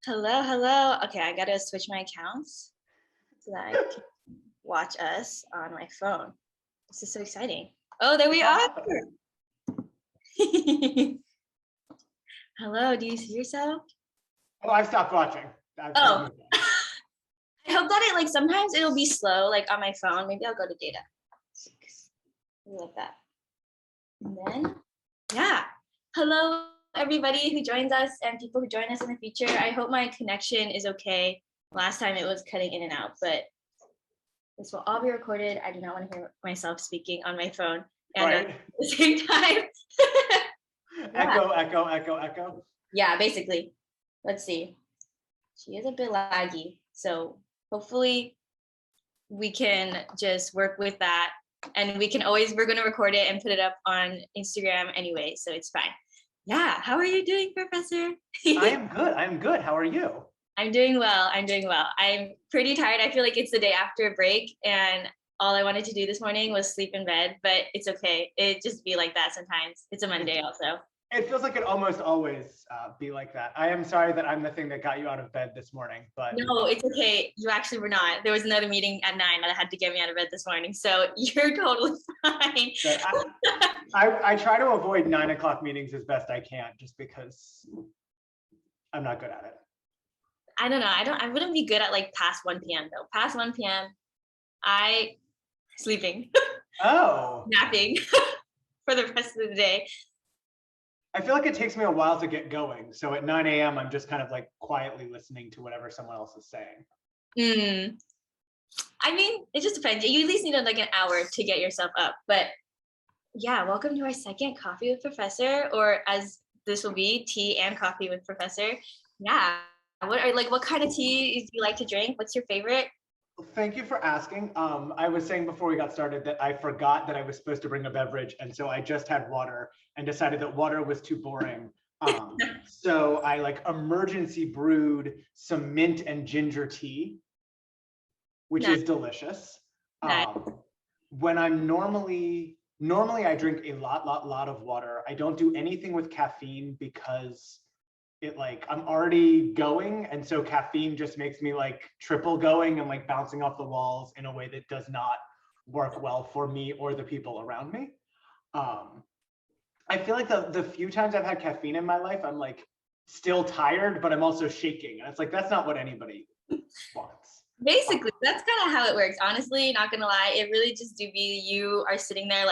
Hello, hello. Okay, I gotta switch my accounts so that I can watch us on my phone. This is so exciting. Oh, there we are. Hello, do you see yourself? Oh, I've stopped watching. Oh, I hope that it sometimes it'll be slow on my phone. Maybe I'll go to data. Like that. And then, yeah. Hello, everybody who joins us and people who join us in the future. I hope my connection is okay. Last time it was cutting in and out, but this will all be recorded. I do not want to hear myself speaking on my phone and right. at the same time. Echo, echo, echo, echo. Yeah, basically. Let's see. She is a bit laggy, so hopefully we can just work with that. And we're going to record it and put it up on Instagram anyway, so it's fine. Yeah, how are you doing, Professor? I am good. How are you? I'm doing well. I'm pretty tired. I feel like it's the day after a break, and all I wanted to do this morning was sleep in bed, but it's okay. It just be like that sometimes. It's a Monday also. It feels like it almost always be like that. I am sorry that I'm the thing that got you out of bed this morning, but no, it's okay. You actually were not. There was another meeting at 9 that had to get me out of bed this morning, so you're totally fine. I try to avoid 9 o'clock meetings as best I can, just because I'm not good at it. I don't know. I wouldn't be good at past 1 p.m. though. Past 1 p.m. I sleeping. Oh. Napping for the rest of the day. I feel like it takes me a while to get going. So at 9 a.m., I'm just kind of quietly listening to whatever someone else is saying. I mean, it just depends. You at least need an hour to get yourself up. But yeah, welcome to our second Coffee with Professor, or as this will be, Tea and Coffee with Professor. Yeah. What kind of tea do you like to drink? What's your favorite? Well, thank you for asking. I was saying before we got started that I forgot that I was supposed to bring a beverage, and so I just had water and decided that water was too boring. So I emergency brewed some mint and ginger tea, which is delicious. Nice. When I'm normally I drink a lot of water. I don't do anything with caffeine because I'm already going, and so caffeine just makes me triple going and bouncing off the walls in a way that does not work well for me or the people around me. I feel like the few times I've had caffeine in my life, I'm still tired, but I'm also shaking, and it's that's not what anybody wants. Basically, that's kind of how it works. Honestly, not gonna lie, it really just do be you are sitting there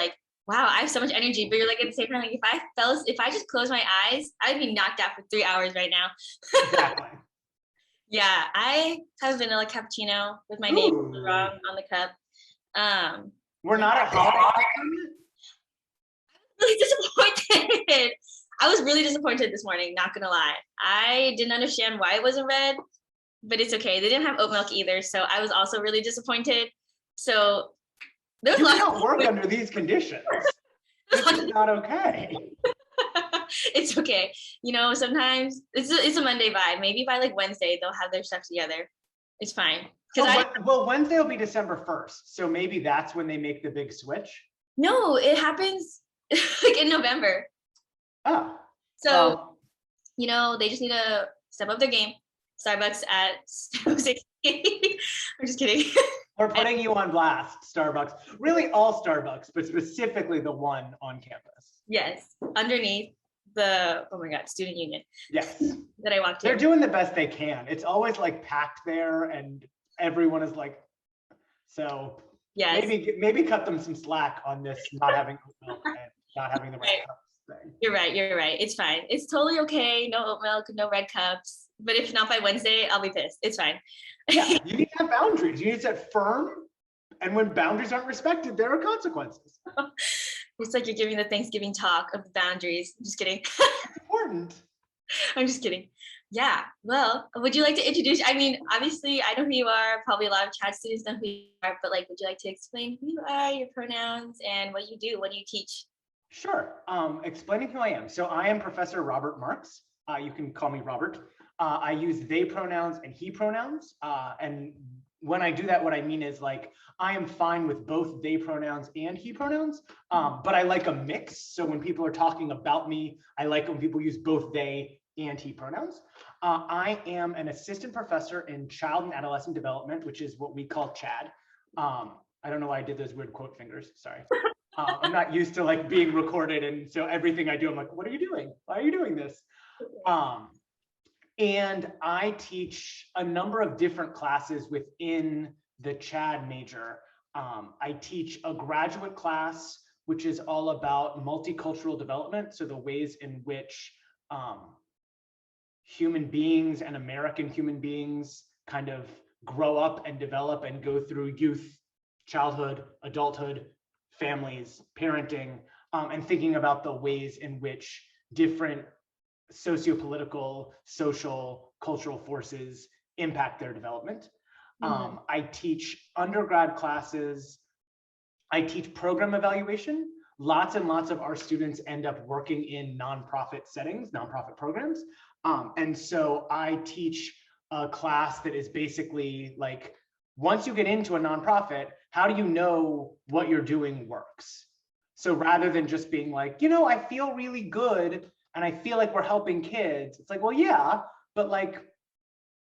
wow, I have so much energy, but you're at the same time, if I just close my eyes, I'd be knocked out for 3 hours right now. Exactly. Yeah, I have vanilla cappuccino with my name wrong on the cup. We're not at home. Really disappointed. I was really disappointed this morning, not gonna lie. I didn't understand why it wasn't red, but it's okay. They didn't have oat milk either, so I was also really disappointed. So you can't work under these conditions. This is not okay. It's okay. Sometimes it's a Monday vibe. Maybe by Wednesday they'll have their stuff together. It's fine. Well, Wednesday will be December 1st, so maybe that's when they make the big switch. No, it happens in November. Oh. So they just need to step up their game. Starbucks at 6. I'm just kidding. We're putting you on blast, Starbucks. Really all Starbucks, but specifically the one on campus. Yes, underneath the, oh my God, student union. Yes. That I walked in. They're doing the best they can. It's always packed there, and everyone is so yes. Maybe cut them some slack on this not having oat milk and not having the red cups thing. You're right. It's fine. It's totally okay. No oat milk, no red cups. But if not by Wednesday, I'll be pissed. It's fine. Yeah, you need to have boundaries. You need to set firm, and when boundaries aren't respected, there are consequences. It's you're giving the Thanksgiving talk of the boundaries. I'm just kidding. It's important. I'm just kidding. Yeah. Well, would you like to introduce? I mean, obviously, I know who you are. Probably a lot of CHAD students know who you are. But would you like to explain who you are, your pronouns, and what you do? What do you teach? Sure. Explaining who I am. So I am Professor Robert Marx. You can call me Robert. I use they pronouns and he pronouns. And when I do that, what I mean is I am fine with both they pronouns and he pronouns, but I like a mix. So when people are talking about me, I like when people use both they and he pronouns. I am an assistant professor in child and adolescent development, which is what we call CHAD. I don't know why I did those weird quote fingers, sorry. I'm not used to like being recorded, and so everything I do, I'm like, what are you doing? Why are you doing this? And I teach a number of different classes within the CHAD major. I teach a graduate class, which is all about multicultural development. So the ways in which human beings and American human beings kind of grow up and develop and go through youth, childhood, adulthood, families, parenting, and thinking about the ways in which different socio-political, social, cultural forces impact their development. I teach undergrad classes. I teach program evaluation. Lots and lots of our students end up working in nonprofit settings, nonprofit programs. And so I teach a class that is basically like, once you get into a nonprofit, how do you know what you're doing works? So rather than just being like, you know, I feel really good and I feel like we're helping kids, it's like, well, yeah, but like,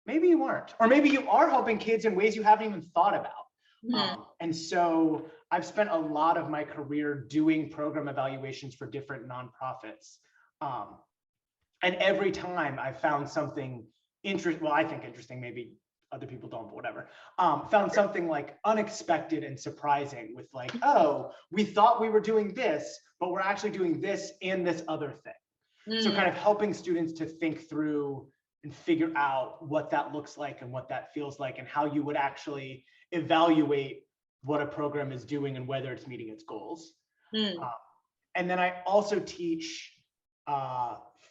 maybe you aren't, or maybe you are helping kids in ways you haven't even thought about. And so I've spent a lot of my career doing program evaluations for different nonprofits. And every time I found something interesting, well, I think interesting, maybe other people don't, but whatever, found something like unexpected and surprising with like, oh, we thought we were doing this, but we're actually doing this and this other thing. So kind of helping students to think through and figure out what that looks like and what that feels like and how you would actually evaluate what a program is doing and whether it's meeting its goals. And then I also teach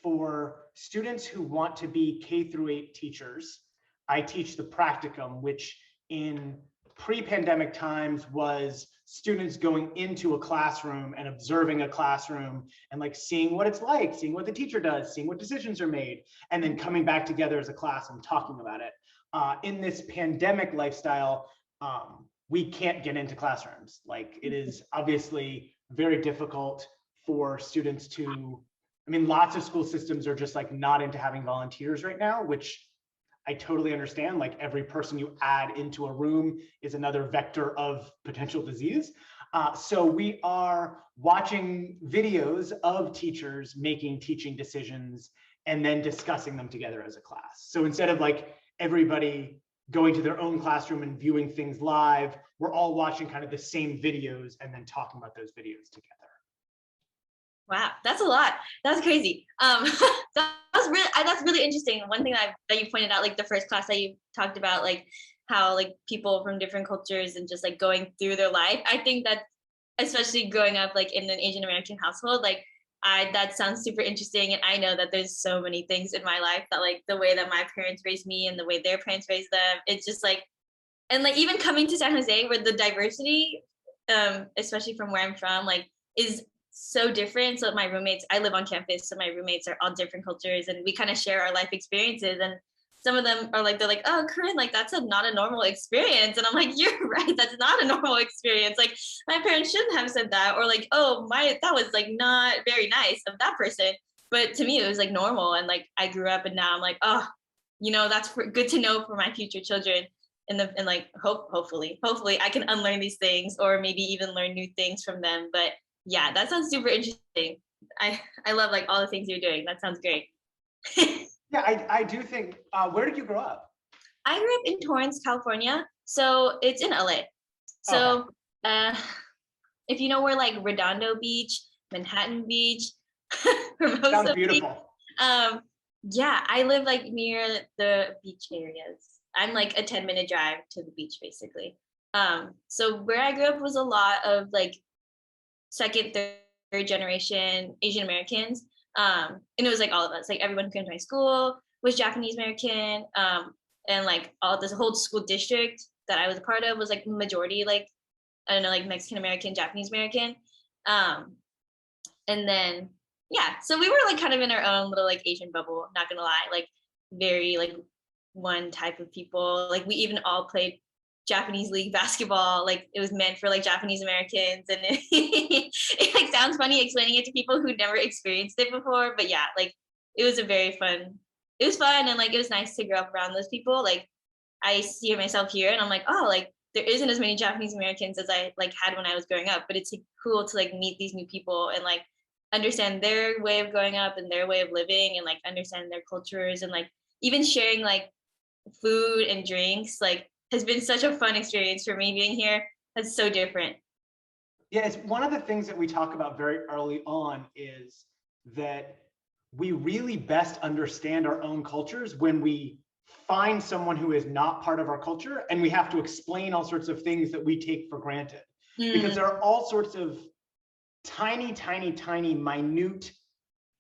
for students who want to be K-8 teachers. I teach the practicum, which in pre-pandemic times was students going into a classroom and observing a classroom and like seeing what it's like, seeing what the teacher does, seeing what decisions are made, and then coming back together as a class and talking about it. In this pandemic lifestyle, we can't get into classrooms. Like it is obviously very difficult for students to, I mean, lots of school systems are just like not into having volunteers right now, which I totally understand. Like every person you add into a room is another vector of potential disease. So we are watching videos of teachers making teaching decisions and then discussing them together as a class. So instead of like everybody going to their own classroom and viewing things live, we're all watching kind of the same videos and then talking about those videos together. Wow, that's a lot. That's crazy. That's really interesting. One thing that you pointed out, like the first class that you talked about, like how like people from different cultures and just like going through their life. I think that especially growing up like in an Asian American household, like that sounds super interesting. And I know that there's so many things in my life that like the way that my parents raised me and the way their parents raised them, it's just like, and like even coming to San Jose where the diversity, especially from where I'm from, like is so different. So my roommates, I live on campus, so my roommates are all different cultures and we kind of share our life experiences. And some of them are like, they're like, oh, Caryn, like that's not a normal experience. And I'm like, you're right, that's not a normal experience. Like my parents shouldn't have said that. Or like, oh, that was like not very nice of that person. But to me, it was like normal. And like I grew up and now I'm like, oh, you know, that's good to know for my future children. And like hopefully I can unlearn these things or maybe even learn new things from them. But yeah, that sounds super interesting. I love like all the things you're doing. That sounds great. Yeah, I do think, where did you grow up? I grew up in Torrance, California. So it's in LA. So if you know where like Redondo Beach, Manhattan Beach, Hermosa Sounds beautiful. Beach, yeah, I live like near the beach areas. I'm like a 10-minute drive to the beach basically. So where I grew up was a lot of like second, third generation Asian Americans. And it was like all of us, like everyone who came to my school was Japanese American. And like this whole school district that I was a part of was like majority, like, I don't know, like Mexican American, Japanese American. And then, yeah, so we were like kind of in our own little like Asian bubble, not gonna lie, like very like one type of people. Like we even all played Japanese league basketball, like it was meant for like Japanese Americans, and it like sounds funny explaining it to people who never experienced it before, but yeah, like it was a very fun it was fun, and like it was nice to grow up around those people. Like I see myself here, and I'm like, oh, like there isn't as many Japanese Americans as I like had when I was growing up, but it's like, cool to like meet these new people and like understand their way of growing up and their way of living, and like understand their cultures, and like even sharing like food and drinks like has been such a fun experience for me being here. That's so different. Yeah, it's one of the things that we talk about very early on is that we really best understand our own cultures when we find someone who is not part of our culture, and we have to explain all sorts of things that we take for granted. Because there are all sorts of tiny, tiny, tiny, minute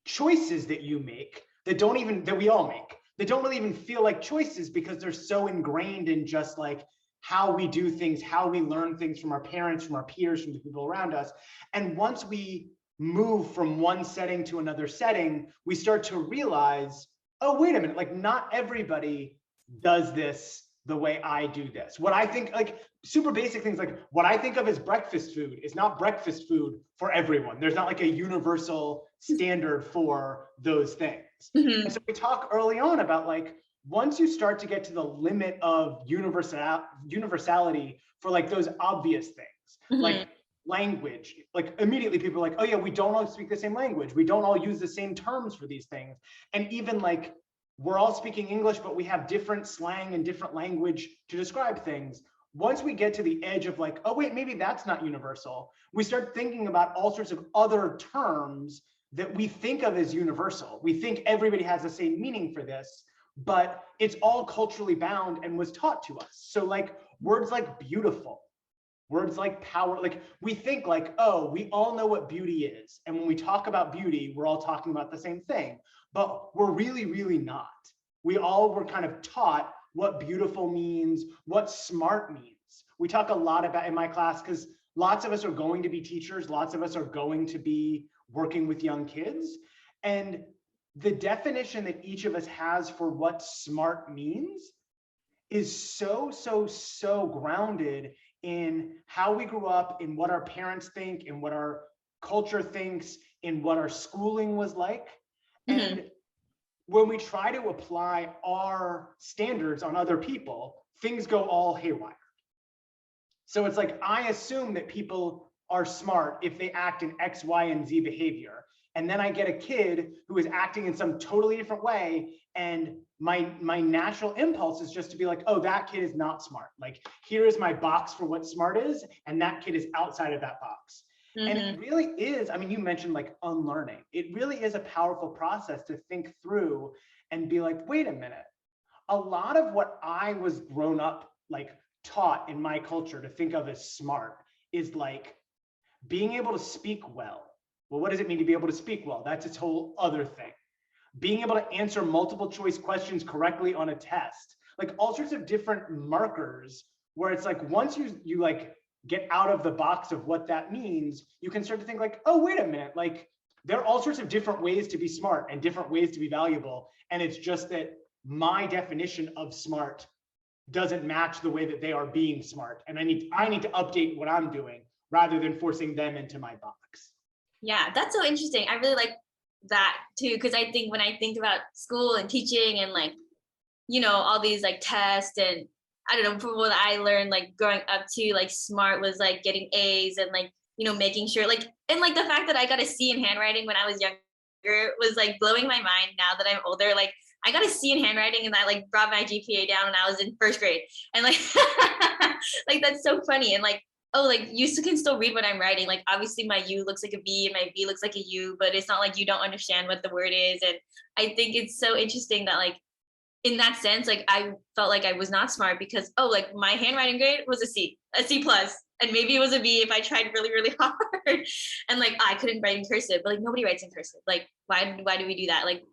choices that you make that we all make, that don't really even feel like choices, because they're so ingrained in just like how we do things, how we learn things from our parents, from our peers, from the people around us. And once we move from one setting to another setting, we start to realize, oh, wait a minute, like not everybody does this the way I do this. What I think, like super basic things, like what I think of as breakfast food is not breakfast food for everyone. There's not like a universal standard for those things. And so we talk early on about like, once you start to get to the limit of universality for like those obvious things, like language, like immediately people are like, oh yeah, we don't all speak the same language. We don't all use the same terms for these things. And even like, we're all speaking English, but we have different slang and different language to describe things. Once we get to the edge of like, oh wait, maybe that's not universal, we start thinking about all sorts of other terms that we think of as universal. We think everybody has the same meaning for this, but it's all culturally bound and was taught to us. So like words like beautiful, words like power, like we think like, oh, we all know what beauty is. And when we talk about beauty, we're all talking about the same thing, but we're really, really not. We all were kind of taught what beautiful means, what smart means. We talk a lot about in my class, because lots of us are going to be teachers, lots of us are going to be working with young kids. And the definition that each of us has for what smart means is so, so, so grounded in how we grew up, in what our parents think, in what our culture thinks, in what our schooling was like. And when we try to apply our standards on other people, things go all haywire. So it's like, I assume that people are smart if they act in X, Y, and Z behavior. And then I get a kid who is acting in some totally different way, and my natural impulse is just to be like, oh, that kid is not smart. Like, here is my box for what smart is, and that kid is outside of that box. And it really is, I mean, you mentioned like unlearning. It really is a powerful process to think through and be like, wait a minute. A lot of what I was grown up, like taught in my culture to think of as smart is like being able to speak well. Well, what does it mean to be able to speak well? That's its whole other thing. Being able to answer multiple choice questions correctly on a test, like all sorts of different markers where it's like, once you like get out of the box of what that means, you can start to think like, oh, wait a minute, like there are all sorts of different ways to be smart and different ways to be valuable. And it's just that my definition of smart doesn't match the way that they are being smart. And I need to update what I'm doing rather than forcing them into my box. Yeah, that's so interesting. I really like that too, because I think when I think about school and teaching and like, you know, all these like tests, and I don't know, from what I learned like growing up to, like smart was like getting A's and like, you know, making sure like, and like the fact that I got a C in handwriting when I was younger was like blowing my mind. Now that I'm older, like I got a C in handwriting, and that like brought my GPA down when I was in first grade. And like, like that's so funny. And like, oh, like you can still read what I'm writing. Like obviously my U looks like a V and my V looks like a U, but it's not like you don't understand what the word is. And I think it's so interesting that like, in that sense, like I felt like I was not smart because, oh, like my handwriting grade was a C plus, and maybe it was a V if I tried really, really hard. And like I couldn't write in cursive, but like nobody writes in cursive. Like why do we do that? Like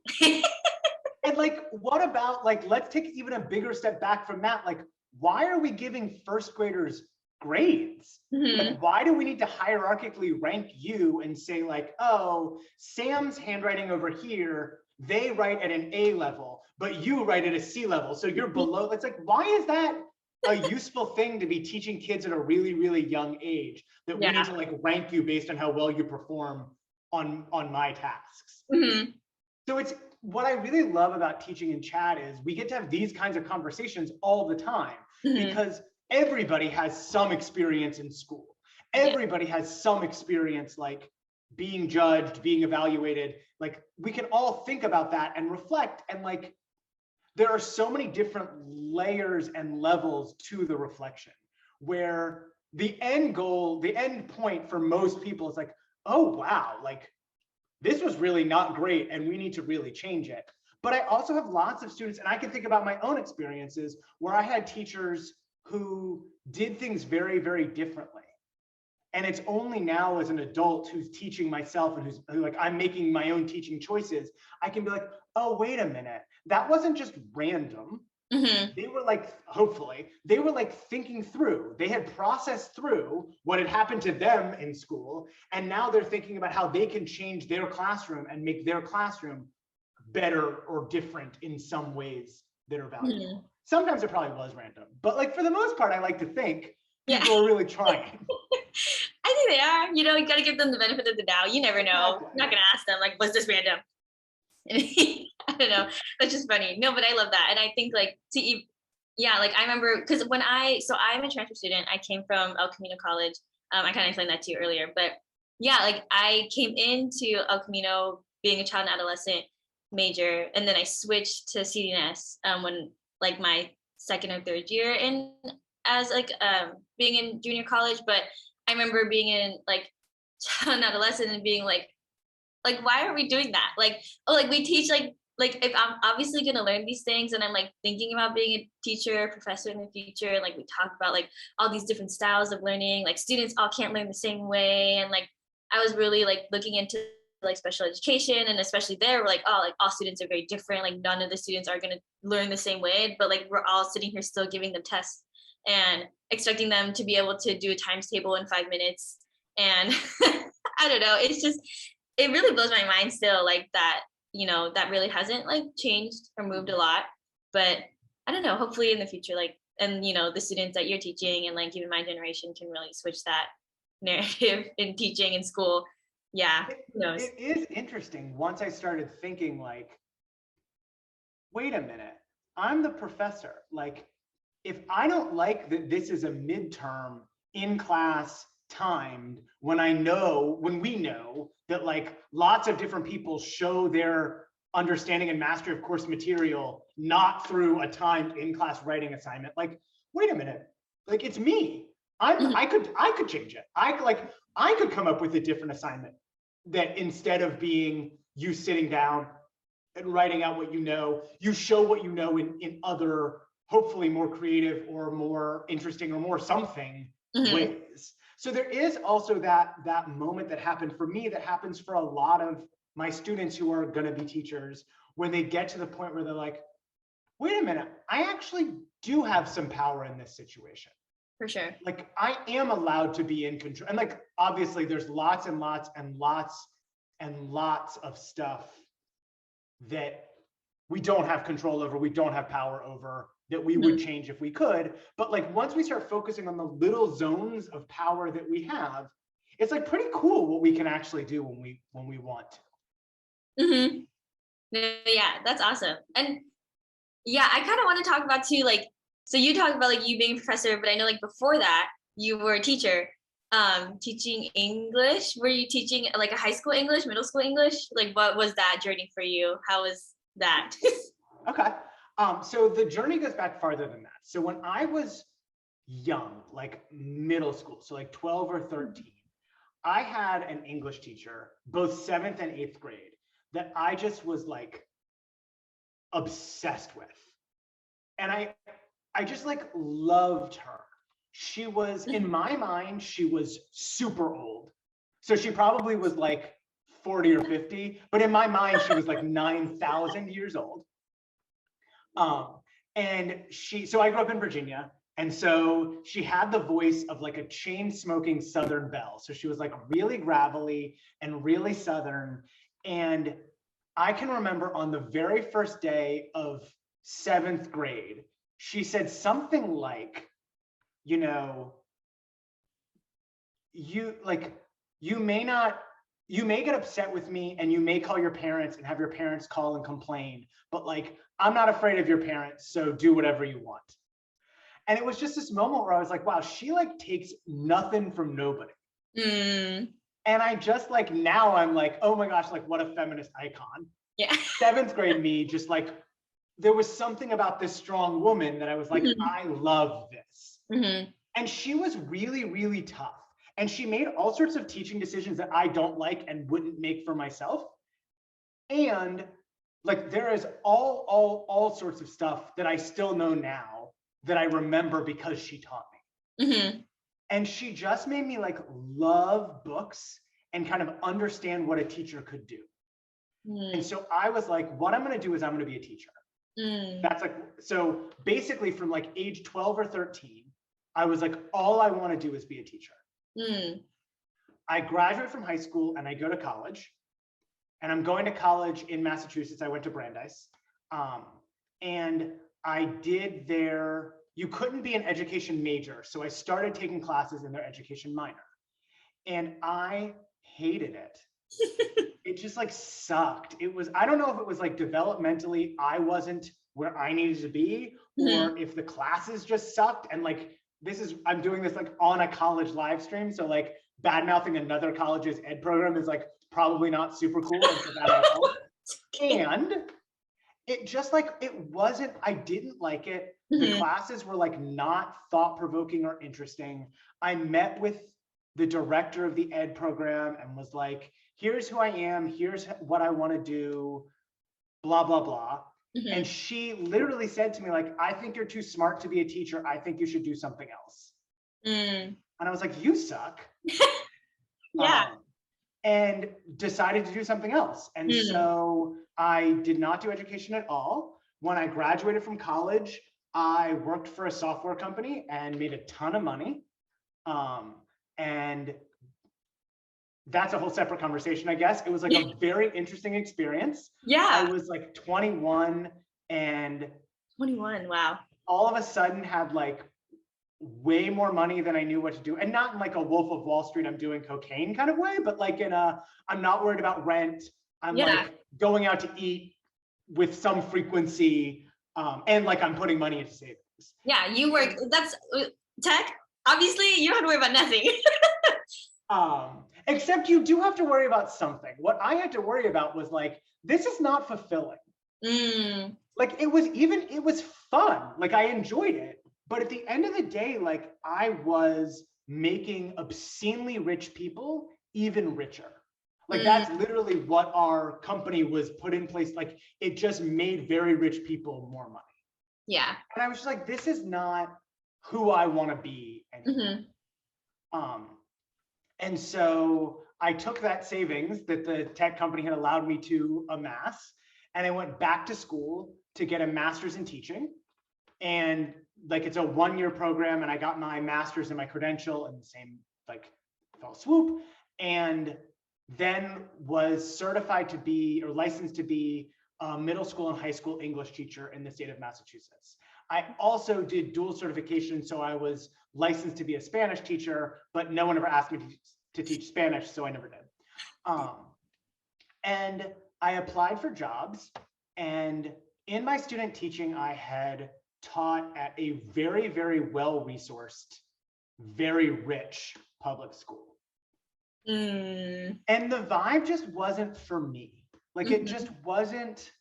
and like, what about like, let's take even a bigger step back from that. Like, why are we giving first graders grades? Like, why do we need to hierarchically rank you and say like, oh, Sam's handwriting over here, they write at an A level, but you write at a C level, so you're below. It's like, why is that a useful thing to be teaching kids at a really, really young age, that we need to like rank you based on how well you perform on my tasks? So it's, what I really love about teaching in chat is we get to have these kinds of conversations all the time because everybody has some experience in school. Everybody has some experience like being judged, being evaluated. Like we can all think about that and reflect, and like there are so many different layers and levels to the reflection where the end goal, the end point for most people is like, oh wow, like this was really not great and we need to really change it. But I also have lots of students, and I can think about my own experiences where I had teachers who did things very, very differently. And it's only now as an adult who's teaching myself and who like I'm making my own teaching choices, I can be like, oh, wait a minute, that wasn't just random. They were like, hopefully, they were like thinking through, they had processed through what had happened to them in school. And now they're thinking about how they can change their classroom and make their classroom better or different in some ways that are valuable. Sometimes it probably was random, but like for the most part, I like to think people are really trying. I think they are. You know, you got to give them the benefit of the doubt. You never know. Exactly. I'm not going to ask them, like, was this random? I don't know. That's just funny. No, but I love that. And I think like like I remember, because I'm a transfer student. I came from El Camino College. I kind of explained that to you earlier, but yeah, like I came into El Camino being a child and adolescent major, and then I switched to CDNS when like my second or third year in as like being in junior college. But I remember being in like child and adolescent and being like why are we doing that? Like, oh, like we teach like if I'm obviously gonna learn these things and I'm like thinking about being a teacher, professor in the future, and like we talk about like all these different styles of learning, like students all can't learn the same way. And like I was really like looking into like special education, and especially there, we're like, oh, like all students are very different, like none of the students are gonna learn the same way, but like we're all sitting here still giving them tests and expecting them to be able to do a times table in 5 minutes. And I don't know, it's just, it really blows my mind still, like that, you know, that really hasn't like changed or moved a lot. But I don't know, hopefully in the future, like, and you know, the students that you're teaching and like even my generation can really switch that narrative in teaching in school. Yeah, who knows? It is interesting once I started thinking like, wait a minute, I'm the professor. Like, if I don't like that this is a midterm in class timed, when we know that like lots of different people show their understanding and mastery of course material not through a timed in-class writing assignment, like, wait a minute, like it's me. I could change it. I could come up with a different assignment that instead of being you sitting down and writing out what you know, you show what you know in other, hopefully more creative or more interesting or more something ways. So there is also that moment that happened for me, that happens for a lot of my students who are going to be teachers, when they get to the point where they're like, wait a minute, I actually do have some power in this situation. For sure. Like I am allowed to be in control. And like, obviously there's lots and lots and lots and lots of stuff that we don't have control over, we don't have power over, that we would change if we could. But like once we start focusing on the little zones of power that we have, it's like pretty cool what we can actually do when we want to. Yeah, that's awesome. And yeah, I kind of want to talk about too, like, so you talked about like you being a professor, but I know like before that you were a teacher, teaching English. Were you teaching like a high school English, middle school English? Like what was that journey for you? How was that? Okay. So the journey goes back farther than that. So when I was young, like middle school, so like 12 or 13, I had an English teacher, both 7th and 8th grade, that I just was like obsessed with. And I just like loved her. She was, in my mind, she was super old. So she probably was like 40 or 50, but in my mind, she was like 9,000 years old. And so I grew up in Virginia. And so she had the voice of like a chain smoking Southern belle. So she was like really gravelly and really Southern. And I can remember on the very first day of 7th grade, she said something like, you know, you may not you may get upset with me and you may call your parents and have your parents call and complain, but like, I'm not afraid of your parents, so do whatever you want. And it was just this moment where I was like, wow, she like takes nothing from nobody. Mm. And I just like, now I'm like, oh my gosh, like what a feminist icon. Yeah. 7th grade me, just like, there was something about this strong woman that I was like, I love this. And she was really, really tough. And she made all sorts of teaching decisions that I don't like and wouldn't make for myself. And like, there is all sorts of stuff that I still know now that I remember because she taught me. And she just made me like love books and kind of understand what a teacher could do. And so I was like, what I'm going to do is I'm going to be a teacher. That's like, so basically from like age 12 or 13, I was like, all I want to do is be a teacher. I graduate from high school and I go to college, and I'm going to college in Massachusetts. I went to Brandeis, and I did their, you couldn't be an education major. So I started taking classes in their education minor, and I hated it. It just like sucked. It was, I don't know if it was like developmentally, I wasn't where I needed to be, or if the classes just sucked. And like, this is, I'm doing this like on a college live stream. So like bad mouthing another college's ed program is like probably not super cool. And it just like, it wasn't, I didn't like it. The classes were like not thought-provoking or interesting. I met with the director of the ed program and was like, here's who I am, here's what I want to do, blah, blah, blah. And she literally said to me, like, I think you're too smart to be a teacher. I think you should do something else. And I was like, you suck. And decided to do something else. And so I did not do education at all. When I graduated from college, I worked for a software company and made a ton of money. And that's a whole separate conversation, I guess. It was like a very interesting experience. I was like 21 and 21, wow. All of a sudden had like way more money than I knew what to do. And not in like a Wolf of Wall Street, I'm doing cocaine kind of way, but like in a, I'm not worried about rent. I'm like going out to eat with some frequency. And like I'm putting money into savings. Yeah, you work, that's tech. Obviously you don't have to worry about nothing. Except you do have to worry about something. What I had to worry about was like, this is not fulfilling. Like it was fun. Like I enjoyed it. But at the end of the day, like I was making obscenely rich people even richer. Like that's literally what our company was put in place. Like it just made very rich people more money. Yeah. And I was just like, this is not who I want to be anymore. And so I took that savings that the tech company had allowed me to amass, and I went back to school to get a master's in teaching. And like, it's a 1-year program, and I got my master's and my credential in the same like fell swoop, and then was certified to be, or licensed to be, a middle school and high school English teacher in the state of Massachusetts. I also did dual certification, so I was licensed to be a Spanish teacher, but no one ever asked me to teach Spanish, so I never did. And I applied for jobs, and in my student teaching, I had taught at a very, very well-resourced, very rich public school. And the vibe just wasn't for me. Like it just wasn't,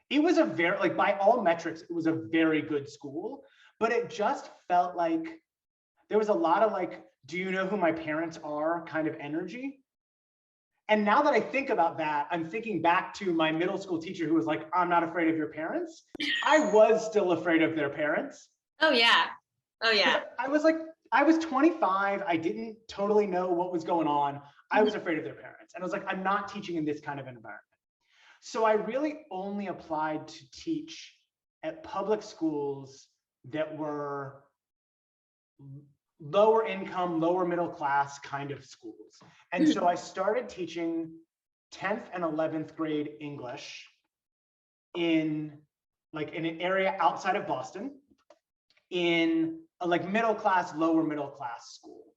it was a very, like by all metrics, it was a very good school, but it just felt like there was a lot of like, do you know who my parents are kind of energy. And now that I think about that, I'm thinking back to my middle school teacher who was like, I'm not afraid of your parents. I was still afraid of their parents. Oh yeah. Oh yeah. I was like, I was 25. I didn't totally know what was going on. I was afraid of their parents. And I was like, I'm not teaching in this kind of environment. So I really only applied to teach at public schools that were lower income, lower middle class kind of schools. And so I started teaching 10th and 11th grade English in like in an area outside of Boston, in a like middle class, lower middle class school.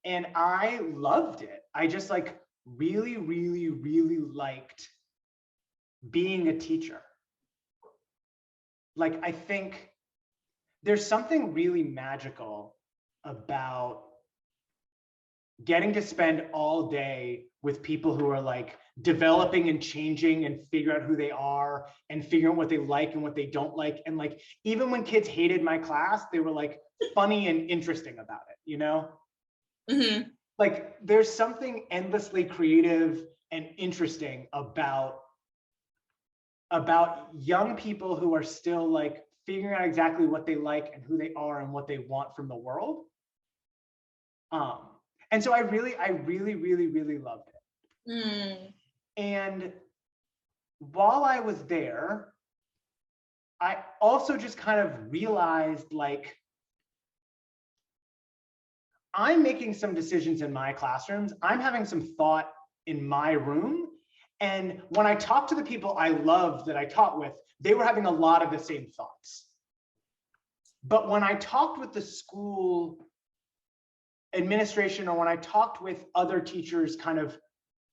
And I loved it. I just like, really, really, really liked being a teacher. Like, I think there's something really magical about getting to spend all day with people who are like developing and changing and figure out who they are and figure out what they like and what they don't like. And like, even when kids hated my class, they were like funny and interesting about it, you know? Mm-hmm. Like, there's something endlessly creative and interesting about young people who are still like figuring out exactly what they like and who they are and what they want from the world. And so I really, really loved it. Mm. And while I was there, I also just kind of realized, like, I'm making some decisions in my classrooms. I'm having some thought in my room. And when I talked to the people I loved that I taught with, they were having a lot of the same thoughts. But when I talked with the school administration, or when I talked with other teachers kind of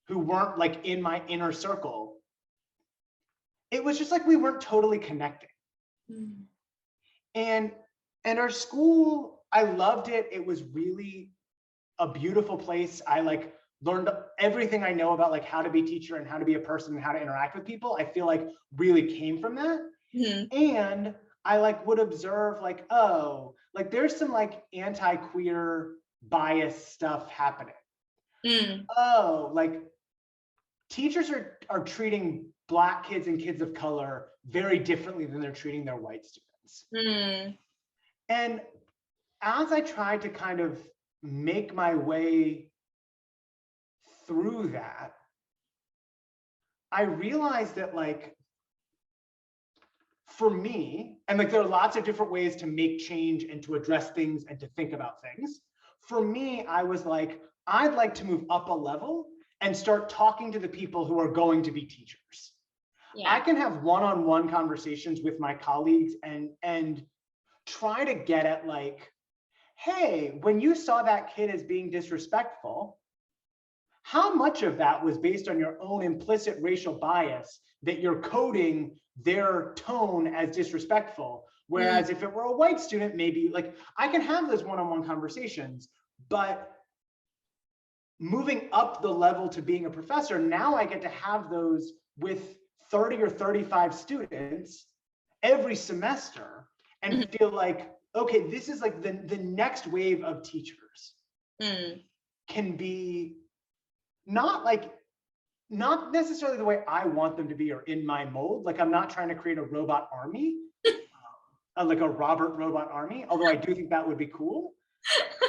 who weren't like in my inner circle, it was just like we weren't totally connecting. Mm. And our school, I loved it. It was really a beautiful place. I like learned everything I know about like how to be a teacher and how to be a person and how to interact with people. I feel like really came from that. Mm-hmm. And I like would observe like, oh, like there's some like anti-queer bias stuff happening. Mm. Oh, like teachers are treating Black kids and kids of color very differently than they're treating their white students. Mm. And as I tried to kind of make my way through that, I realized that like, for me, and like there are lots of different ways to make change and to address things and to think about things. For me, I was like, I'd like to move up a level and start talking to the people who are going to be teachers. Yeah. I can have one-on-one conversations with my colleagues and try to get at like, hey, when you saw that kid as being disrespectful, how much of that was based on your own implicit racial bias that you're coding their tone as disrespectful? Whereas if it were a white student, maybe like I can have those one-on-one conversations, but moving up the level to being a professor, now I get to have those with 30 or 35 students every semester and feel like, okay, this is like the next wave of teachers can be not necessarily the way I want them to be or in my mold. Like I'm not trying to create a robot army, like a Robert robot army, although I do think that would be cool.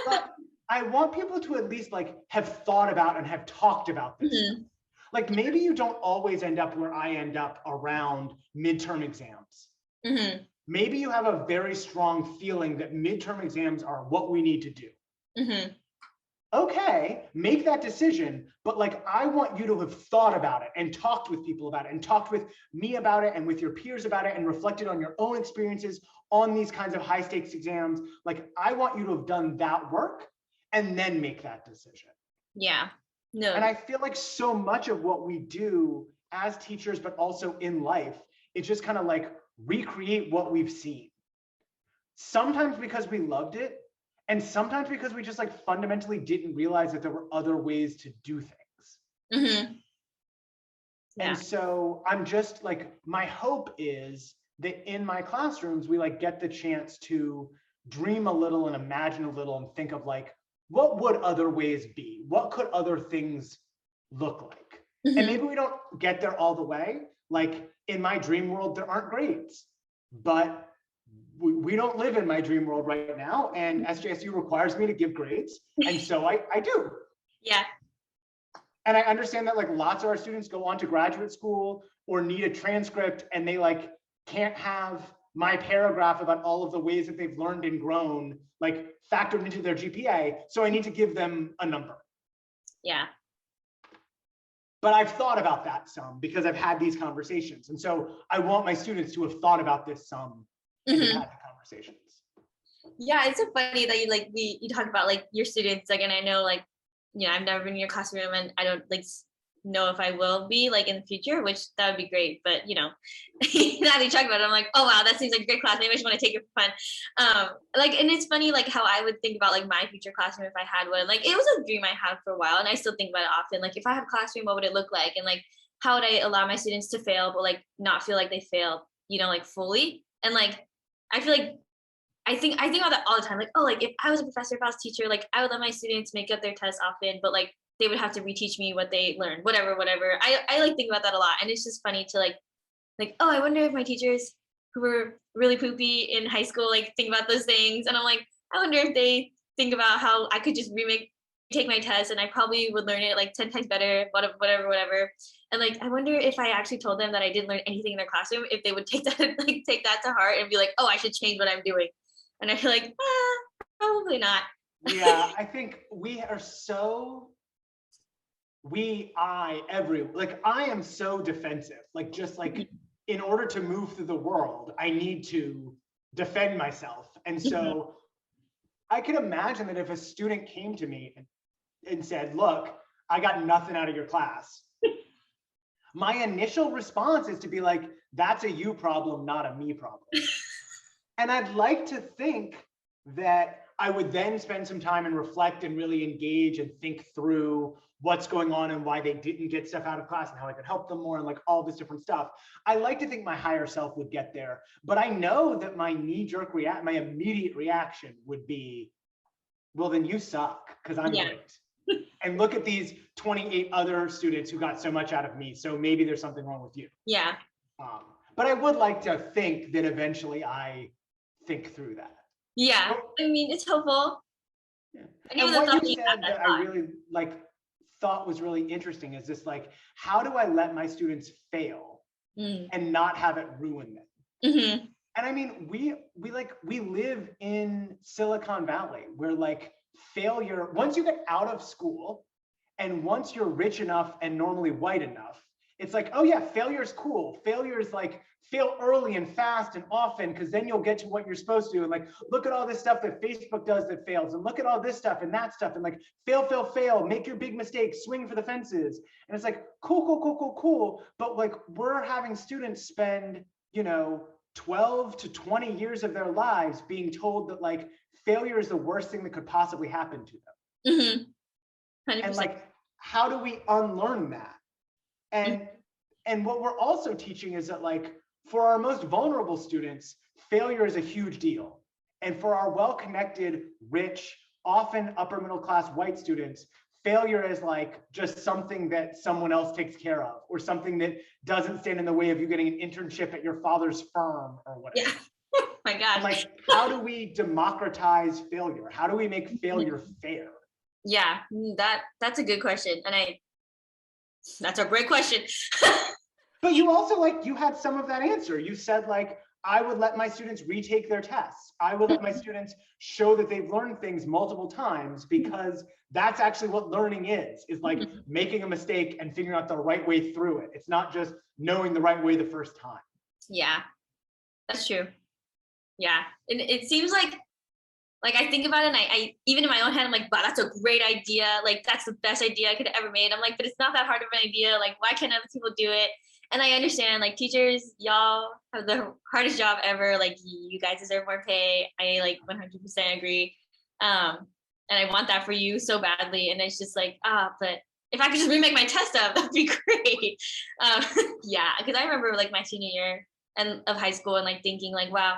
But I want people to at least like have thought about and have talked about this. Like maybe you don't always end up where I end up around midterm exams. Maybe you have a very strong feeling that midterm exams are what we need to do. Okay, make that decision, but like I want you to have thought about it and talked with people about it and talked with me about it and with your peers about it and reflected on your own experiences on these kinds of high stakes exams. Like I want you to have done that work and then make that decision. Yeah. No. And I feel like so much of what we do as teachers, but also in life, it's just kind of like recreate what we've seen. Sometimes because we loved it, and sometimes because we just like fundamentally didn't realize that there were other ways to do things. And so I'm just like, my hope is that in my classrooms, we like get the chance to dream a little and imagine a little and think of like, what would other ways be? What could other things look like? And maybe we don't get there all the way. Like in my dream world, there aren't grades, but we don't live in my dream world right now. And SJSU requires me to give grades. And so I do. Yeah. And I understand that like lots of our students go on to graduate school or need a transcript and they like can't have my paragraph about all of the ways that they've learned and grown like factored into their GPA. So I need to give them a number. Yeah. But I've thought about that some because I've had these conversations. And so I want my students to have thought about this some and have had the conversations. Yeah, it's so funny that you talk about like your students, like, and I know like I've never been in your classroom, and I don't like know if I will be like in the future, which that would be great. But now that you talk about it, I'm like, oh wow, that seems like a great class. Maybe I just want to take it for fun. And it's funny like how I would think about like my future classroom if I had one. Like it was a dream I had for a while, and I still think about it often. Like if I have a classroom, what would it look like? And like how would I allow my students to fail, but like not feel like they failed, like fully? And like I feel like I think about that all the time. Like, oh, like if I was a professor, if I was a teacher, like I would let my students make up their tests often, but like they would have to reteach me what they learned, whatever. I like think about that a lot. And it's just funny to like, oh, I wonder if my teachers who were really poopy in high school, like think about those things. And I'm like, I wonder if they think about how I could just take my test and I probably would learn it like 10 times better, whatever. And like, I wonder if I actually told them that I didn't learn anything in their classroom, if they would take that to heart and be like, oh, I should change what I'm doing. And I feel like, probably not. Yeah, I think we are I am so defensive. Like, just like in order to move through the world, I need to defend myself. And so I can imagine that if a student came to me and said, look, I got nothing out of your class, my initial response is to be like, that's a you problem, not a me problem. And I'd like to think that I would then spend some time and reflect and really engage and think through what's going on and why they didn't get stuff out of class and how I could help them more and like all this different stuff. I like to think my higher self would get there, but I know that my knee-jerk my immediate reaction would be, well, then you suck because I'm great. And look at these 28 other students who got so much out of me. So maybe there's something wrong with you. Yeah. But I would like to think that eventually I think through that. Yeah, I mean, it's helpful. Yeah. And what you said that I really thought was really interesting is this, like, how do I let my students fail and not have it ruin them? Mm-hmm. And I mean, we live in Silicon Valley where like failure, once you get out of school and once you're rich enough and normally white enough, it's like, oh yeah, failure is cool. Failure is like, fail early and fast and often, because then you'll get to what you're supposed to. And like, look at all this stuff that Facebook does that fails, and look at all this stuff and that stuff, and like, fail, make your big mistakes, swing for the fences. And it's like, cool. But like, we're having students spend, 12 to 20 years of their lives being told that like, failure is the worst thing that could possibly happen to them. Mm-hmm. 100%. And like, how do we unlearn that? And what we're also teaching is that like, for our most vulnerable students, failure is a huge deal. And for our well-connected, rich, often upper middle class white students, failure is like just something that someone else takes care of, or something that doesn't stand in the way of you getting an internship at your father's firm or whatever. Yeah. Oh my God. And like, how do we democratize failure? How do we make failure fair? Yeah, that's a good question. And that's a great question. But you also you had some of that answer. You said like, I would let my students retake their tests. I would let my students show that they've learned things multiple times, because that's actually what learning is like making a mistake and figuring out the right way through it. It's not just knowing the right way the first time. Yeah, that's true. Yeah, and it seems like I think about it, and I even in my own head, I'm like, wow, that's a great idea. Like, that's the best idea I could have ever made. I'm like, but it's not that hard of an idea. Like, why can't other people do it? And I understand, like, teachers, y'all have the hardest job ever. Like, you guys deserve more pay. I like 100% agree. And I want that for you so badly. And it's just like, but if I could just remake my test up, that'd be great. Yeah, because I remember like my senior year of high school and like thinking like, wow,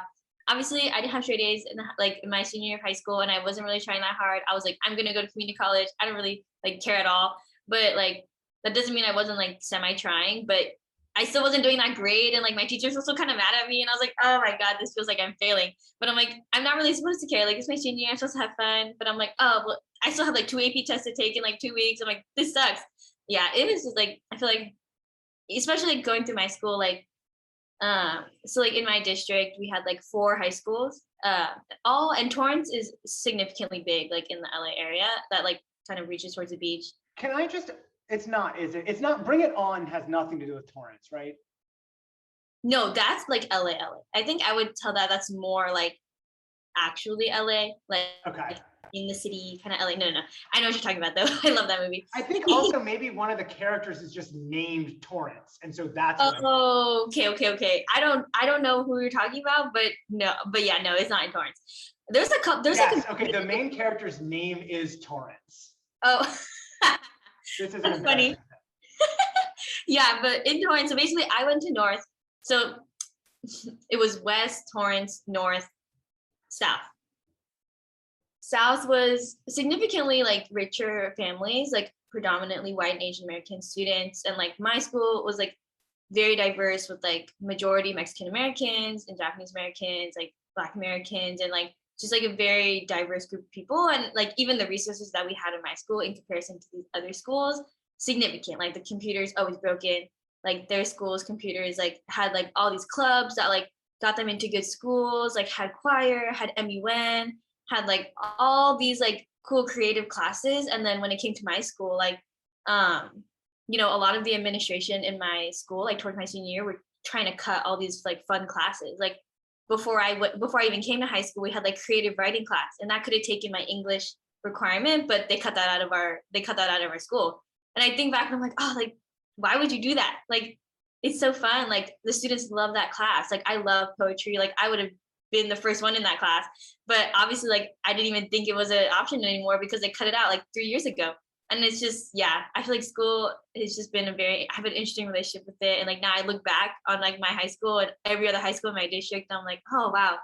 obviously I didn't have straight A's in my senior year of high school, and I wasn't really trying that hard. I was like, I'm gonna go to community college. I don't really like care at all. But like, that doesn't mean I wasn't like semi trying, but I still wasn't doing that great. And like, my teachers were still kind of mad at me, and I was like, oh my God, this feels like I'm failing. But I'm like, I'm not really supposed to care. Like, it's my senior year, I'm supposed to have fun. But I'm like, oh, well, I still have like 2 AP tests to take in like 2 weeks. I'm like, this sucks. Yeah, it was just like, I feel like, especially like going through my school, like, so like in my district, we had like 4 high schools, and Torrance is significantly big, like in the LA area that like kind of reaches towards the beach. Can I just, it's not, is it? It's not, Bring It On has nothing to do with Torrance, right? No, that's like LA. I think I would tell that's more like actually LA, like Okay. in the city kind of LA. No, I know what you're talking about though. I love that movie. I think also maybe one of the characters is just named Torrance, and so that's what Oh, okay. I don't know who you're talking about, but yeah, no, it's not in Torrance. There's a couple. Yes, okay. The main character's name is Torrance. Oh, This is that's funny. Yeah, but in Torrance, so basically, I went to North, so it was West, Torrance, North, South. South was significantly like richer families, like predominantly white and Asian American students, and like my school was like very diverse with like majority Mexican Americans and Japanese Americans, like Black Americans, and like just like a very diverse group of people. And like even the resources that we had in my school in comparison to these other schools, significant. Like the computers always broken. Like their school's computers like had like all these clubs that like got them into good schools, like had choir, had MUN, had like all these like cool creative classes. And then when it came to my school, like you know, a lot of the administration in my school, like towards my senior year, were trying to cut all these like fun classes. Like before I even came to high school, we had like creative writing class, and that could have taken my English requirement, but they cut that out of our school. And I think back and I'm like, oh, like why would you do that? Like it's so fun. Like the students love that class. Like I love poetry. Like I would have been the first one in that class, but obviously like I didn't even think it was an option anymore because they cut it out like 3 years ago. And it's just, yeah, I feel like school has just been I have an interesting relationship with it. And like now I look back on like my high school and every other high school in my district, and I'm like, oh wow,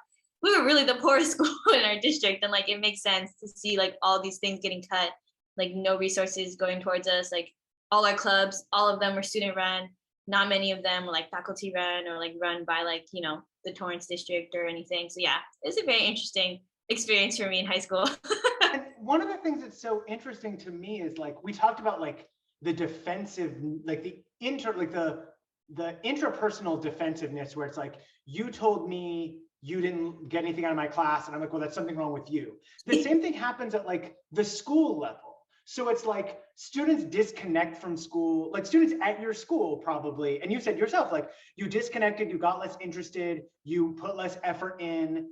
we were really the poorest school in our district. And like it makes sense to see like all these things getting cut, like no resources going towards us. Like all our clubs, all of them were student run. Not many of them were like faculty run or like run by like, you know, the Torrance district or anything. So yeah, it's a very interesting experience for me in high school. And one of the things that's so interesting to me is like we talked about like the defensive, like the interpersonal defensiveness, where it's like you told me you didn't get anything out of my class, and I'm like, well, that's something wrong with you. The same thing happens at like the school level. So it's like students disconnect from school, like students at your school probably, and you said yourself, like you disconnected, you got less interested, you put less effort in.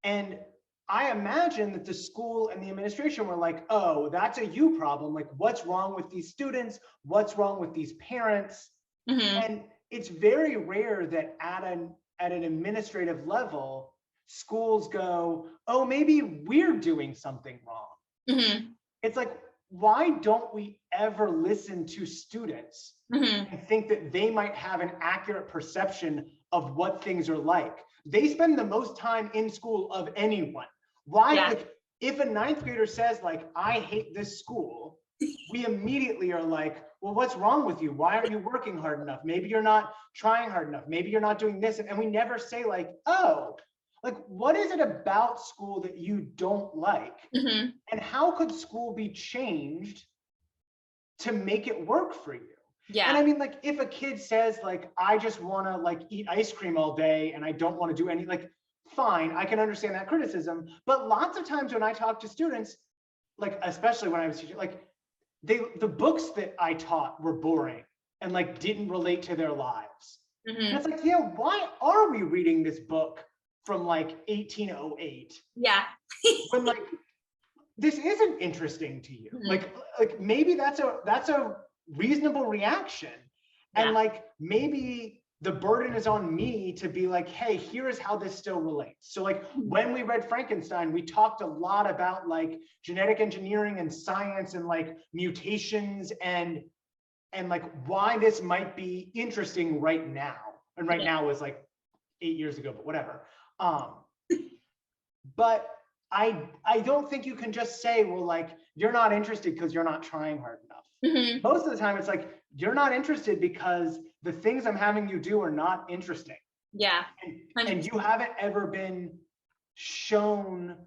And I imagine that the school and the administration were like, oh, that's a you problem. Like what's wrong with these students? What's wrong with these parents? Mm-hmm. And it's very rare that at an administrative level, schools go, oh, maybe we're doing something wrong. Mm-hmm. It's like, why don't we ever listen to students Mm-hmm. and think that they might have an accurate perception of what things are like? They spend the most time in school of anyone. Why, Yeah. like, if a ninth grader says like, I hate this school, we immediately are like, well, what's wrong with you? Why aren't you working hard enough? Maybe you're not trying hard enough. Maybe you're not doing this. And we never say like, oh, like, what is it about school that you don't like? Mm-hmm. And how could school be changed to make it work for you? Yeah. And I mean, like, if a kid says like, I just want to like eat ice cream all day and I don't want to do any, like, fine, I can understand that criticism. But lots of times when I talk to students, like, especially when I was teaching, like the books that I taught were boring and like didn't relate to their lives. Mm-hmm. And it's like, yeah, why are we reading this book from like 1808? Yeah. When like this isn't interesting to you. Mm-hmm. Like maybe that's a reasonable reaction. And Yeah. like maybe the burden is on me to be like, hey, here is how this still relates. So like when we read Frankenstein, we talked a lot about like genetic engineering and science and like mutations and like why this might be interesting right now. And right now was like 8 years ago, but whatever. But I don't think you can just say, well, like, you're not interested because you're not trying hard enough. Mm-hmm. Most of the time it's like, you're not interested because the things I'm having you do are not interesting. Yeah. And you haven't ever been shown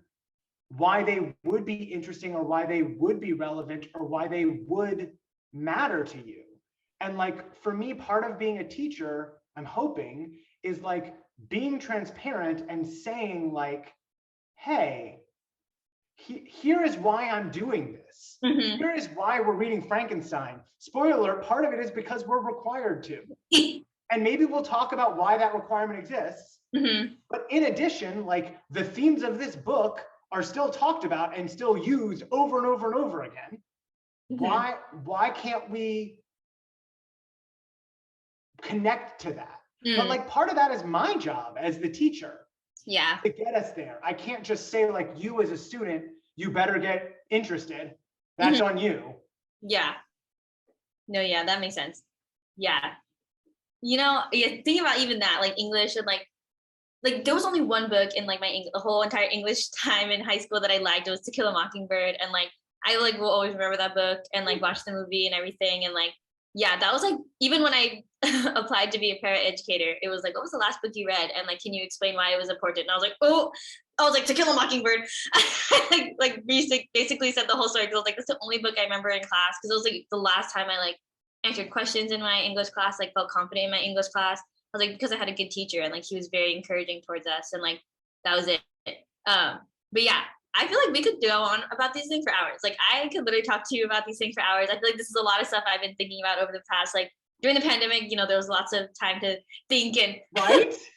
why they would be interesting or why they would be relevant or why they would matter to you. And like, for me, part of being a teacher, I'm hoping, is like being transparent and saying like, hey, here is why I'm doing this. Mm-hmm. Here is why we're reading Frankenstein. Spoiler alert, part of it is because we're required to. And maybe we'll talk about why that requirement exists. But in addition, like the themes of this book are still talked about and still used over and over and over again. Why can't we connect to that? But like part of that is my job as the teacher. Yeah. To get us there. I can't just say like, you as a student, you better get interested. That's on you. Yeah. No, yeah, that makes sense. Yeah. You know, thinking about even that, like English and like there was only one book in like my the whole entire English time in high school that I liked. It was To Kill a Mockingbird, and like I like will always remember that book and like watch the movie and everything. And like, yeah, that was like, even when I applied to be a paraeducator, it was like, what was the last book you read? And like, can you explain why it was important? And I was like, To Kill a Mockingbird. like basically said the whole story, because I was like, that's the only book I remember in class, because it was like the last time I like answered questions in my English class, like felt confident in my English class. I was like, because I had a good teacher and like he was very encouraging towards us, and like that was it. But yeah, I feel like we could go on about these things for hours. Like I could literally talk to you about these things for hours. I feel like this is a lot of stuff I've been thinking about over the past, like during the pandemic, you know, there was lots of time to think and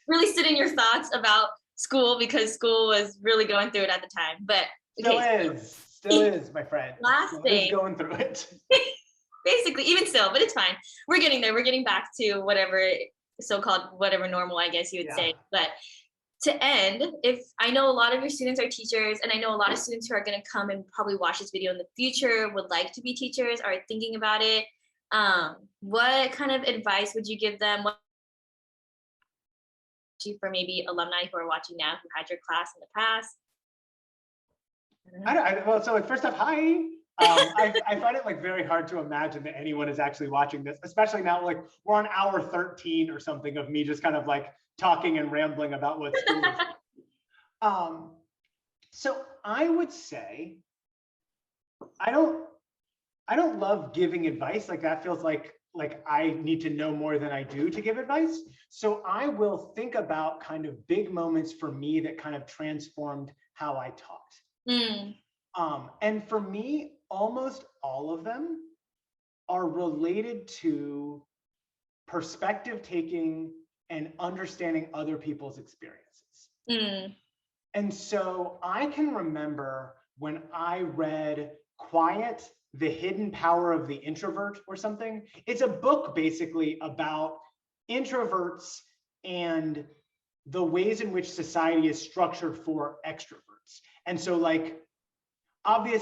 really sit in your thoughts about school, because school was really going through it at the time. But okay, still is, my friend. Last thing, is going through it. Basically, even still, but it's fine. We're getting there. We're getting back to whatever so-called whatever normal, I guess you would say. But to end, if I know a lot of your students are teachers, and I know a lot of students who are going to come and probably watch this video in the future would like to be teachers, are thinking about it. What kind of advice would you give them? What for maybe alumni who are watching now who had your class in the past? Well, so like first off, hi. I find it like very hard to imagine that anyone is actually watching this, especially now like we're on hour 13 or something of me just kind of like talking and rambling about what school is. So I would say I don't love giving advice. Like that feels like I need to know more than I do to give advice. So I will think about kind of big moments for me that kind of transformed how I taught. And for me, almost all of them are related to perspective taking and understanding other people's experiences. And so I can remember when I read Quiet, The Hidden Power of the Introvert or something. It's a book basically about introverts and the ways in which society is structured for extroverts. And so like,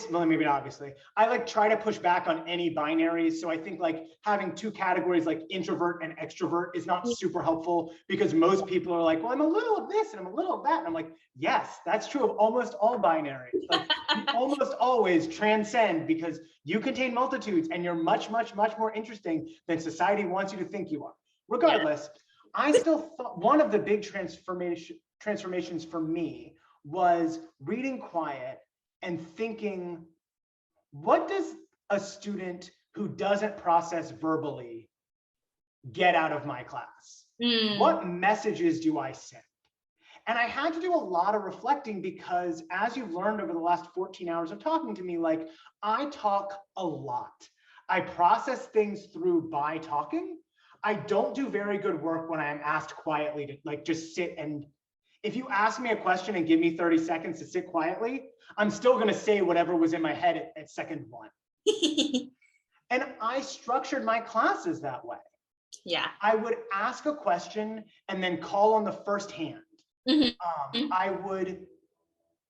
maybe not obviously, I like try to push back on any binaries. So I think like having two categories like introvert and extrovert is not super helpful, because most people are like, well, I'm a little of this and I'm a little of that. And I'm like, yes, that's true of almost all binaries. Like you almost always transcend, because you contain multitudes and you're much, much, much more interesting than society wants you to think you are. Regardless, I still thought one of the big transformations for me was reading Quiet and thinking, what does a student who doesn't process verbally get out of my class? What messages do I send? And I had to do a lot of reflecting, because as you've learned over the last 14 hours of talking to me, like I talk a lot. I process things through by talking. I don't do very good work when I am asked quietly to like just sit and, if you ask me a question and give me 30 seconds to sit quietly, I'm still going to say whatever was in my head at second one. And I structured my classes that way. Yeah. I would ask a question and then call on the first hand. I would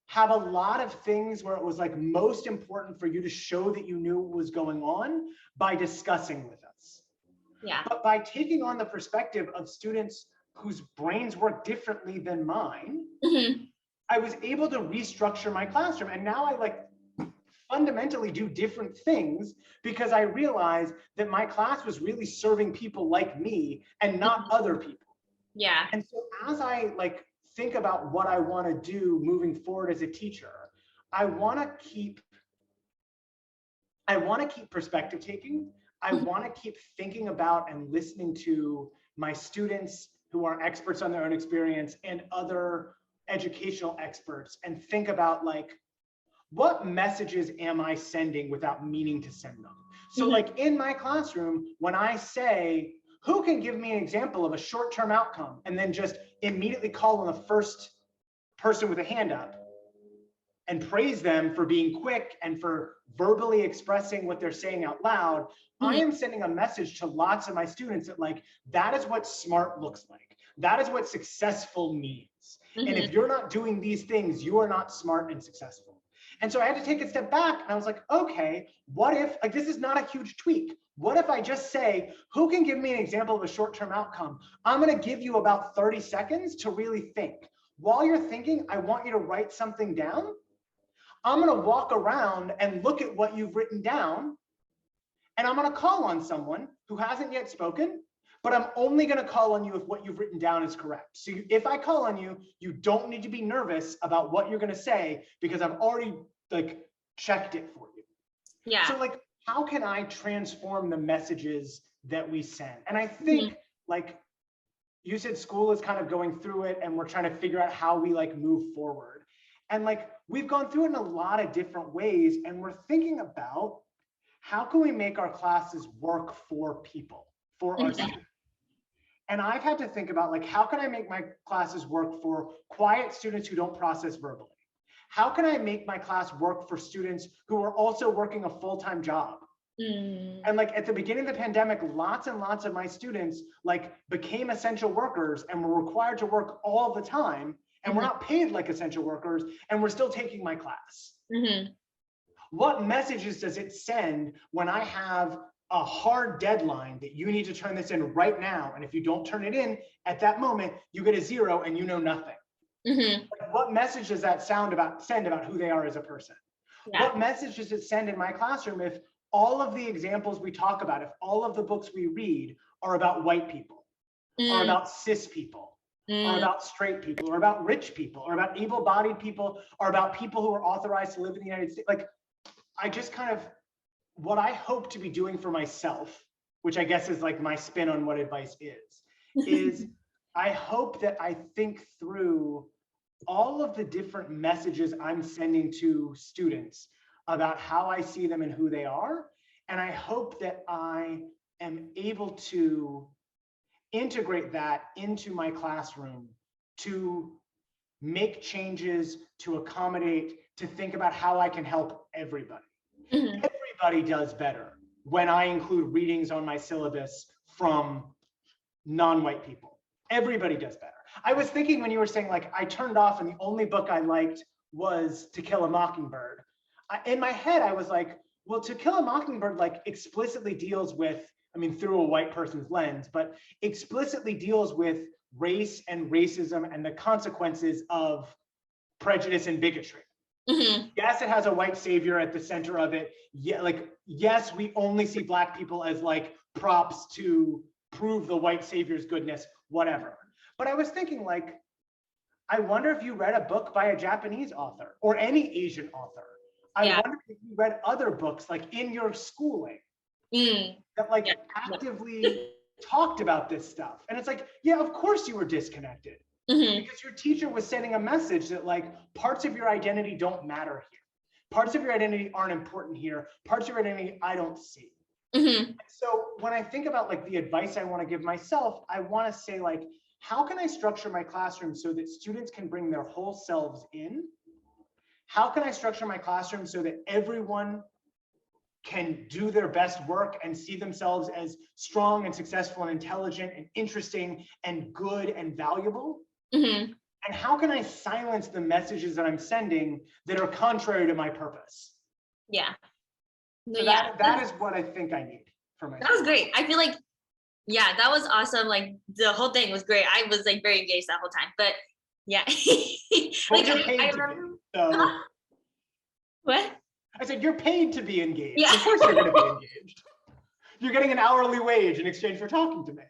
have a lot of things where it was like most important for you to show that you knew what was going on by discussing with us. Yeah. But by taking on the perspective of students whose brains work differently than mine, I was able to restructure my classroom. And now I like fundamentally do different things, because I realized that my class was really serving people like me and not other people. Yeah. And so as I like think about what I want to do moving forward as a teacher, I want to keep perspective taking. I want to keep thinking about and listening to my students who are experts on their own experience and other educational experts, and think about like, what messages am I sending without meaning to send them? So like in my classroom, when I say, who can give me an example of a short-term outcome? And then just immediately call on the first person with a hand up and praise them for being quick and for verbally expressing what they're saying out loud, I am sending a message to lots of my students that like, that is what smart looks like. That is what successful means. And if you're not doing these things, you are not smart and successful. And so I had to take a step back and I was like, okay, what if, like, this is not a huge tweak. What if I just say, who can give me an example of a short-term outcome? I'm gonna give you about 30 seconds to really think. While you're thinking, I want you to write something down. I'm gonna walk around and look at what you've written down, and I'm gonna call on someone who hasn't yet spoken, but I'm only gonna call on you if what you've written down is correct. So if I call on you, you don't need to be nervous about what you're gonna say because I've already like checked it for you. Yeah. So like, how can I transform the messages that we send? And I think like you said, school is kind of going through it and we're trying to figure out how we like move forward. And like, we've gone through it in a lot of different ways and we're thinking about how can we make our classes work for people, for our students? And I've had to think about like, how can I make my classes work for quiet students who don't process verbally? How can I make my class work for students who are also working a full-time job? And like at the beginning of the pandemic, lots and lots of my students like became essential workers and were required to work all the time. And we're not paid like essential workers and we're still taking my class. What messages does it send when I have a hard deadline that you need to turn this in right now? And if you don't turn it in at that moment, you get a 0 and you know nothing. Like, what message does that send about who they are as a person? What message does it send in my classroom if all of the examples we talk about, if all of the books we read are about white people, are about cis people, or about straight people, or about rich people, or about able-bodied people, or about people who are authorized to live in the United States? Like, I just kind of, what I hope to be doing for myself, which I guess is like my spin on what advice is I hope that I think through all of the different messages I'm sending to students about how I see them and who they are. And I hope that I am able to integrate that into my classroom to make changes, to accommodate, to think about how I can help everybody. Everybody does better when I include readings on my syllabus from non-white people. Everybody does better. I was thinking when you were saying like, I turned off and the only book I liked was To Kill a Mockingbird. In my head, I was like, well, To Kill a Mockingbird like explicitly deals with, I mean, through a white person's lens, but explicitly deals with race and racism and the consequences of prejudice and bigotry. Yes, it has a white savior at the center of it. Yeah, like, yes, we only see Black people as like props to prove the white savior's goodness, whatever. But I was thinking like, I wonder if you read a book by a Japanese author or any Asian author. I wonder if you read other books like in your schooling that like actively talked about this stuff. And it's like, yeah, of course you were disconnected because your teacher was sending a message that like parts of your identity don't matter here. Parts of your identity aren't important here. Parts of your identity I don't see. So when I think about like the advice I want to give myself, I want to say like, how can I structure my classroom so that students can bring their whole selves in? How can I structure my classroom so that everyone can do their best work and see themselves as strong and successful and intelligent and interesting and good and valuable? And how can I silence the messages that I'm sending that are contrary to my purpose? So that is what I think I need for myself. That was great. I feel like, yeah, that was awesome. Like the whole thing was great. I was like very engaged that whole time, but yeah. Well, you're paid to be, so. What? I said, you're paid to be engaged. Yeah. Of course you're gonna be engaged. You're getting an hourly wage in exchange for talking to me.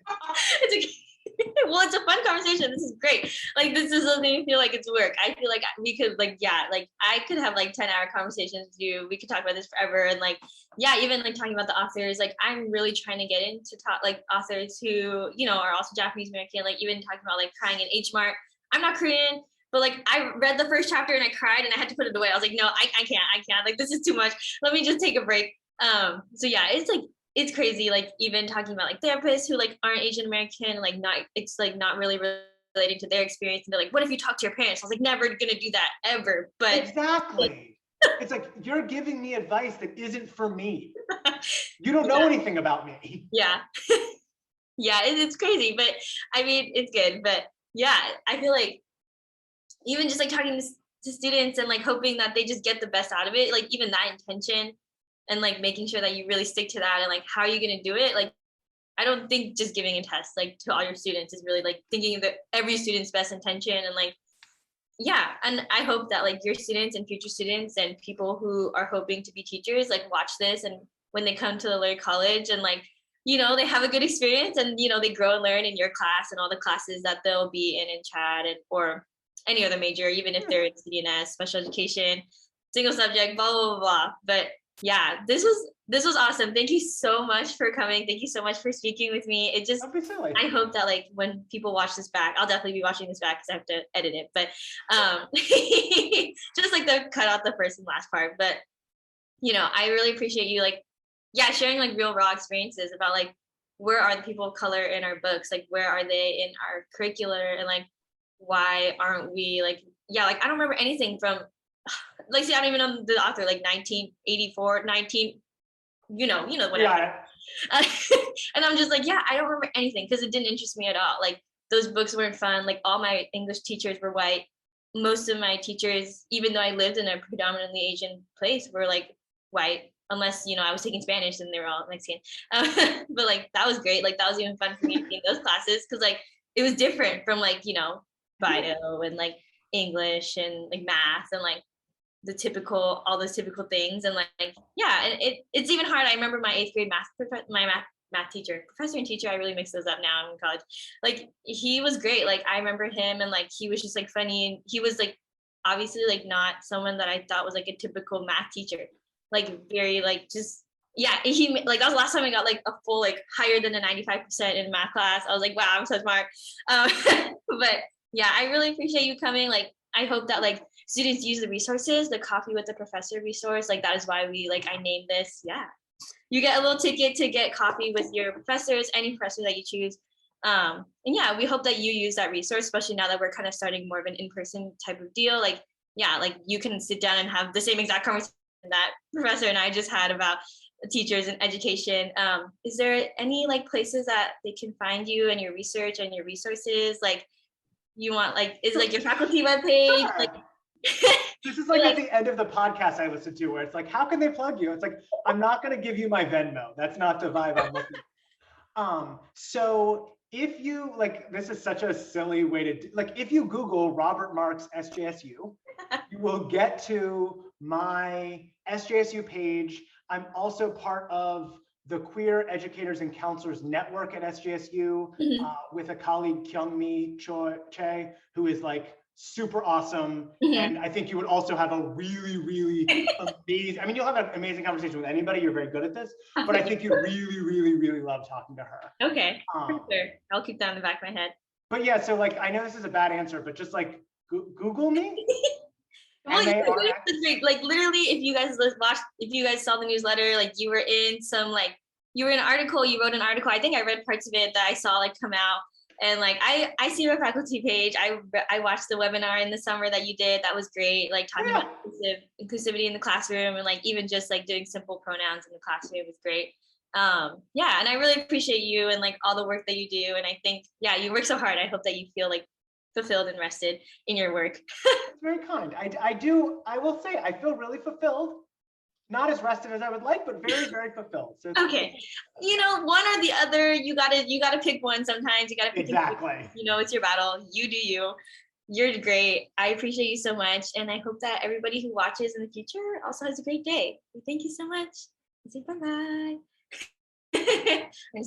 Well, it's a fun conversation. This is great. Like, this doesn't make me feel like it's work. I feel like we could like, like I could have like 10-hour conversations with you. We could talk about this forever. And like, even like talking about the authors, like I'm really trying to get into talk like authors who, you know, are also Japanese American, like even talking about like crying in H Mart. I'm not Korean, but like I read the first chapter and I cried and I had to put it away. I was like, no, I can't, like, this is too much. Let me just take a break. So yeah, it's like, it's crazy. Like even talking about like therapists who like aren't Asian American, like not, it's like not really relating to their experience, and they're like, what if you talk to your parents? I was like, never gonna do that ever. But exactly. It's like, you're giving me advice that isn't for me. You don't know anything about me. Yeah. Yeah, it's crazy, but I mean, it's good. But yeah, I feel like even just like talking to students and like hoping that they just get the best out of it, like even that intention and like making sure that you really stick to that, and like how are you going to do it? Like, I don't think just giving a test like to all your students is really like thinking of every student's best intention, and like, yeah. And I hope that like your students and future students and people who are hoping to be teachers like watch this, and when they come to the Lurie College, and like, they have a good experience, and they grow and learn in your class and all the classes that they'll be in CHAD, and or any other major, even if they're in CDNS, special education, single subject, blah blah blah. But yeah, this was awesome. Thank you so much for coming. Thank you so much for speaking with me. It just, I hope that like when people watch this back, I'll definitely be watching this back because I have to edit it. But just like cut out the first and last part. But I really appreciate you like, yeah, sharing like real raw experiences about like where are the people of color in our books, like where are they in our curricular, and like why aren't we like, yeah, like I don't remember anything from like, see, I don't even know the author, like 1984, whatever. Yeah. And I'm just like, yeah, I don't remember anything because it didn't interest me at all. Like those books weren't fun. Like all my English teachers were white. Most of my teachers, even though I lived in a predominantly Asian place, were like white, unless I was taking Spanish and they were all Mexican. But like that was great. Like that was even fun for me to be in those classes because like it was different from like Fido and like English and like math and like all those typical things. And like yeah, and it's even hard. I remember my 8th grade math teacher, professor and teacher, I really mix those up now in college. Like he was great. Like I remember him, and like he was just like funny, and he was like obviously like not someone that I thought was like a typical math teacher. Like very like just, yeah, he like that was the last time I got like a full like higher than a 95% in math class. I was like, wow, I'm so smart. But yeah, I really appreciate you coming. Like I hope that like students use the resources, the Coffee with the Professor resource. Like that is why I named this. Yeah, you get a little ticket to get coffee with your professors, any professor that you choose. And yeah, we hope that you use that resource, especially now that we're kind of starting more of an in-person type of deal. Like yeah, like you can sit down and have the same exact conversation that professor and I just had about teachers and education. Is there any like places that they can find you and your research and your resources? Like you want like, is like your faculty webpage? Sure. Like this is like at the end of the podcast I listen to where it's like, how can they plug you? It's like, I'm not going to give you my Venmo. That's not the vibe I'm looking for. So if you like, this is such a silly way to do, like if you Google Robert Marx SJSU, you will get to my SJSU page. I'm also part of the Queer Educators and Counselors Network at SJSU with a colleague, Kyungmi Che, who is like super awesome. And I think you would also have a really, really amazing, I mean, you'll have an amazing conversation with anybody. You're very good at this, but I think you really, really, really love talking to her. Okay, for sure. I'll keep that in the back of my head. But yeah, so like, I know this is a bad answer, but just like Google me. Well, it's great. Like literally, if you guys saw the newsletter, like you were in an article, you wrote an article. I think I read parts of it that I saw like come out. And like I see your faculty page. I watched the webinar in the summer that you did. That was great. Like talking about inclusivity in the classroom, and like even just like doing simple pronouns in the classroom was great. Yeah, and I really appreciate you and like all the work that you do. And I think, yeah, you work so hard. I hope that you feel like fulfilled and rested in your work. That's very kind. I will say I feel really fulfilled. Not as rested as I would like, but very, very fulfilled. So okay. One or the other, you gotta pick one sometimes. You gotta pick exactly. It's your battle. You do you. You're great. I appreciate you so much. And I hope that everybody who watches in the future also has a great day. Thank you so much. Bye-bye.